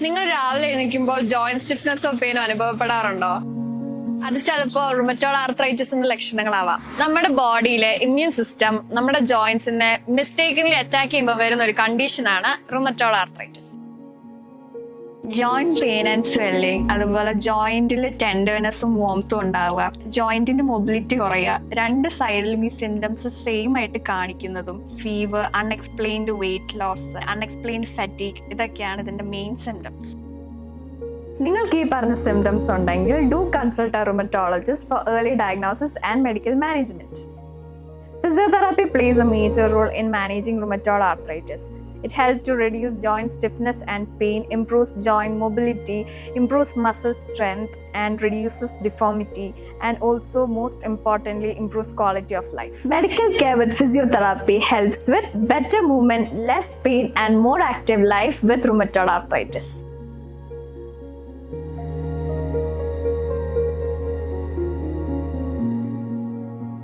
നിങ്ങൾ രാവിലെ എഴുന്നേൽക്കുമ്പോൾ ജോയിന്റ് സ്റ്റിഫ്നെസ്സോ പെയിനോ അനുഭവപ്പെടാറുണ്ടോ? അത് ചിലപ്പോൾ റുമറ്റോയ്ഡ് ആർത്രൈറ്റിസിന്റെ ലക്ഷണങ്ങളാവാം. നമ്മുടെ ബോഡിയിലെ ഇമ്മ്യൂൺ സിസ്റ്റം നമ്മുടെ ജോയിന്റ്സിനെ മിസ്റ്റേക്കിംഗ്ലി അറ്റാക്ക് ചെയ്യുമ്പോൾ വരുന്ന ഒരു കണ്ടീഷനാണ് rheumatoid arthritis. Joint pain and swelling, അതുപോലെ ജോയിന്റിൽ ടെൻഡർനെസ്സും വോംത്തും ഉണ്ടാവുക, ജോയിന്റിന്റെ മൊബിലിറ്റി കുറയുക, രണ്ട് സൈഡിലും ഈ സിംറ്റംസ് സെയിം ആയിട്ട് കാണിക്കുന്നതും, fever, unexplained weight loss, unexplained fatigue, ഇതൊക്കെയാണ് ഇതിന്റെ മെയിൻ സിംറ്റംസ്. നിങ്ങൾക്ക് ഈ പറഞ്ഞ സിംറ്റംസ് ഉണ്ടെങ്കിൽ do consult a rheumatologist for early diagnosis and medical management. Physiotherapy plays a major role in managing rheumatoid arthritis. It helps to reduce joint stiffness and pain, improves joint mobility, improves muscle strength, and reduces deformity, and also most importantly improves quality of life. Medical care with physiotherapy helps with better movement, less pain, and more active life with rheumatoid arthritis.